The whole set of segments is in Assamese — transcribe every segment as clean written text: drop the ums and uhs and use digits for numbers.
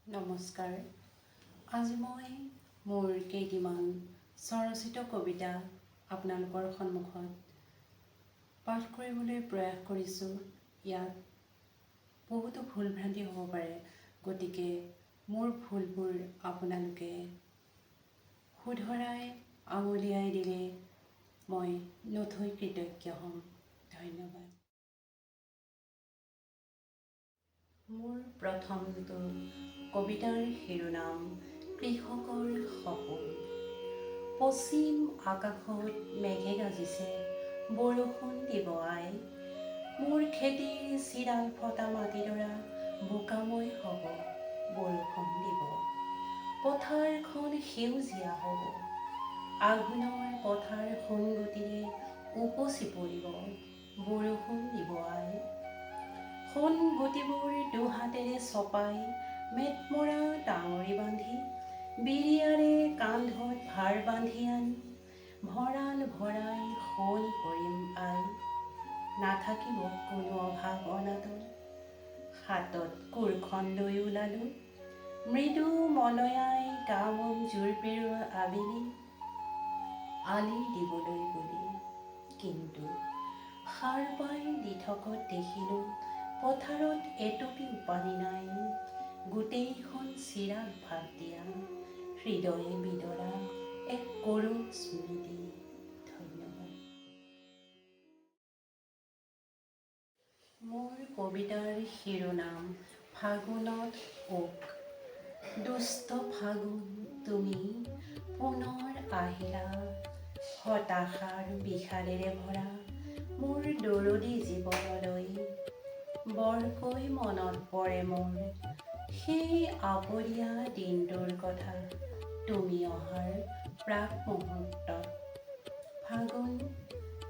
নমস্কাৰ। আজি মই মোৰ কেইটিমান স্বৰচিত কবিতা আপোনালোকৰ সন্মুখত পাঠ কৰিবলৈ প্ৰয়াস কৰিছোঁ। ইয়াত বহুতো ভুল ভ্ৰান্তি হ'ব পাৰে, গতিকে মোৰ ভুলবোৰ আপোনালোকে শুধৰাই আঙুলিয়াই দিলে মই নথৈ কৃতজ্ঞ হ'ম। ধন্যবাদ। মোৰ প্ৰথমটো কবিতাৰ শিৰোনাম কৃষকৰ সপোন। পশ্চিম আকাশত মেঘে গাজিছে, বৰষুণ দিব আই। মোৰ খেতিৰ চিৰাল ফটা মাটিডৰা বোকাময় হ'ব, বৰষুণ দিব। পথাৰখন সেউজীয়া হ'ব, আঘোণৰ পথাৰ সোণগুটিৰে উপচি পৰিব, বৰষুণ দিব আই। সোণগুটিবোৰ দুহাতেৰে চপাই মেটমৰা ডাঙৰি বান্ধি, বিৰিয়াৰে কান্ধত ভাৰ বান্ধি আনি ভঁৰাল ভৰাই সোণ কৰিম আই। নাথাকিব কোনো অভাৱ অনাটন, হাতত কোৰখন লৈ ওলালোঁ, মৃদু মলয়াই কাম জোৰ পেৰোৱা আবেলি, আলি দিবলৈ বুলি। কিন্তু সাৰ পাই দি থকত দেখিলোঁ, পথাৰত এটুপিও পানী নাই। গোটেইখন চিৰাগ ভাত দিয়া, হৃদয়ে বিদৰা এক কৰুণ স্মৃতি। ধন্যবাদ। মোৰ কবিতাৰ শিৰোনাম ফাগুনত ওক। দুষ্ট ফাগুন তুমি পুনৰ আহিলা, হতাশাৰ বিষাদেৰে ভৰা মোৰ দৰদী জীৱনলৈ। বৰকৈ মনত পৰে মোৰ সেই আপৰীয়া দিনটোৰ কথা, তুমি অহাৰ প্ৰাক মুহূৰ্তত। ফাগুন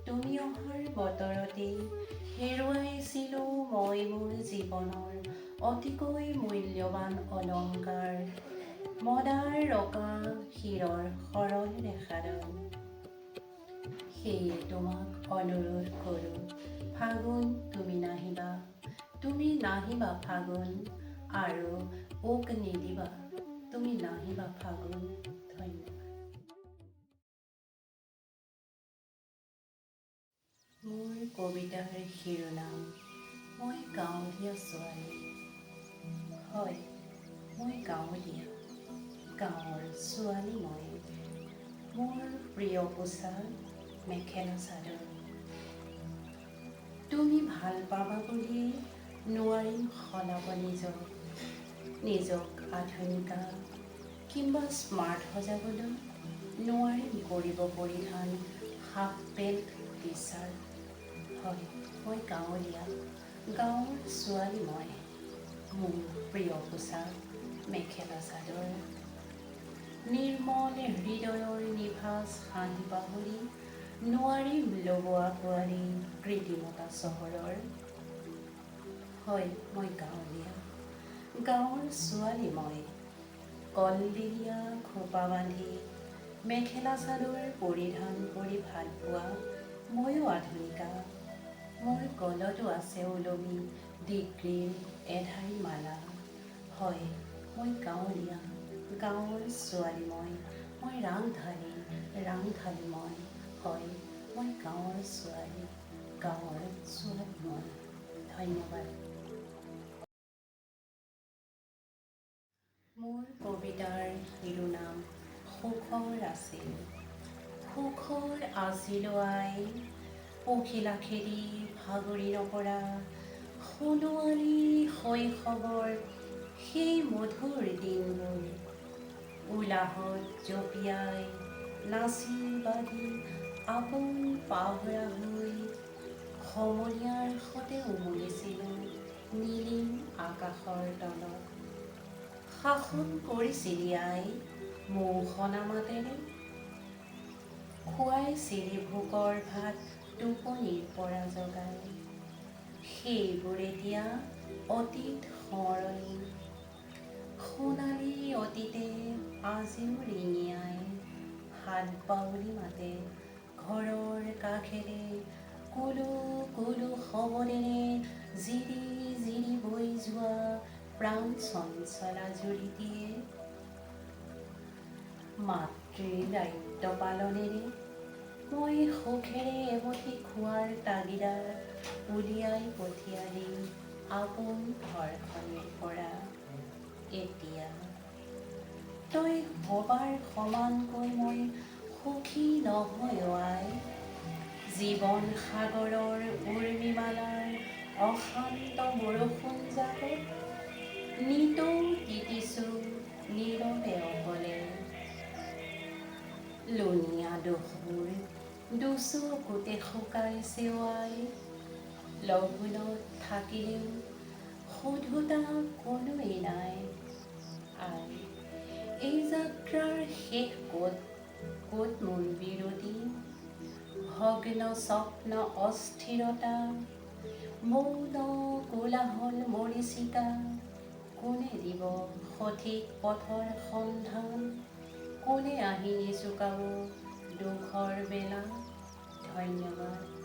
তুমি অহাৰ বতৰতেই হেৰুৱাইছিলোঁ মই মোৰ জীৱনৰ অতিকৈ মূল্যৱান অলংকাৰ, মদাৰ ৰকা শিৰৰ সৰল ৰেখাডাল। সেয়ে তোমাক অনুৰোধ কৰোঁ, ফাগুন তুমি নাহিবা, তুমি নাহিবা ফাগুন, আৰু ওক নিদিবা, তুমি নাহিবা ফাগুন। ধন্যবাদ। মোৰ কবিতাৰ শিৰোনাম মই গাঁৱলীয়া ছোৱালী। হয়, মই গাঁৱলীয়া, গাঁৱৰ ছোৱালী মই। মোৰ প্ৰিয় পোছাক মেখেলা চাদৰ। তুমি ভাল পাবা বুলিয়েই নোৱাৰিম সলাব নিজক আধুনিকা কিম্বা স্মাৰ্ট সজাবলৈ, নোৱাৰিম কৰিব পৰিধান হাফ পেণ্ট টি চাৰ্ট। হয়, মই গাঁৱলীয়া, গাঁৱৰ ছোৱালী মই। মোৰ প্ৰিয় পোছাক মেখেলা চাদৰ। নিৰ্মল হৃদয়ৰ নিভাঁজ হাঁহি পাহৰি নোৱাৰিম ল'ব আকোৱালি কৃত্ৰিমতা চহৰৰ। হয়, মই গাঁৱলীয়া, গাঁৱৰ ছোৱালী মই। কলদিলীয়া খোপা বান্ধি মেখেলা চাদৰ পৰিধান কৰি ভাল পোৱা ময়ো আধুনিকা। মোৰ গলতো আছে ওলমি ডিগ্ৰীৰ এধাৰী মালা। হয়, মই গাঁৱলীয়া, গাঁৱৰ ছোৱালী মই। মই ৰাংঢালী মই। হয়, মই গাঁৱৰ ছোৱালী, গাঁৱৰ ছোৱালী মই। ধন্যবাদ। মোৰ কবিতাৰ শিৰোনাম সুখৰ আছিল। সুখৰ আছিল আই, পখিলা খেদি ভাগৰি নপৰা সোণোৱালী শৈশৱৰ সেই মধুৰ দিনবোৰ। উলাহত জঁপিয়াই নাচি বাগি আপোন পাহৰা হৈ সমনীয়াৰ সতে উমলিছিলোঁ নীলিম আকাশৰ তলত। শাসন কৰিছিলি আই মৌসনা মাতেৰে, খুৱাইছিলি ভোকৰ ভাত টোপনিৰ পৰা জগাই। সেইবোৰ এতিয়া অতীত সোঁৱৰণি, সোণালী অতীতে আজিও ৰিঙিয়াই হাত বাউলি মাতে ঘৰৰ কাষেৰে। কুলু কুলু শবদেৰে জিৰি জিৰি বৈ যোৱা প্ৰাণ চঞ্চলা জুৰি দিয়ে। মাতৃৰ দায়িত্ব পালনেৰে মই সুখেৰে এমুঠি খোৱাৰ তাগিদা উলিয়াই পঠিয়ালি আপোন ঘৰখনিৰ পৰা। এতিয়া তই ভবাৰ সমানকৈ মই সুখী নহয় অ আই। জীৱন সাগৰৰ উৰ্মিমালাৰ অশান্ত বৰষুণ জাকত নিতৌ তিতিছো নীৰৱে অকলে। লুণীয়া দুখবোৰ দুচকুতে শুকাইছে অ আই। লঘোণত থাকিলেও সোধোতা কোনোৱেই নাই। আই, এই যাত্ৰাৰ শেষ ক'ত, ক'ত মোৰ বিৰতি? ভগ্ন স্বপ্ন অস্থিৰতা, মৌন কোলাহল মৰীচিকা, কোনে দিব সঠিক পথৰ সন্ধান? কোনে আহি নিজোকাব দুখৰ বেলা? ধন্যবাদ।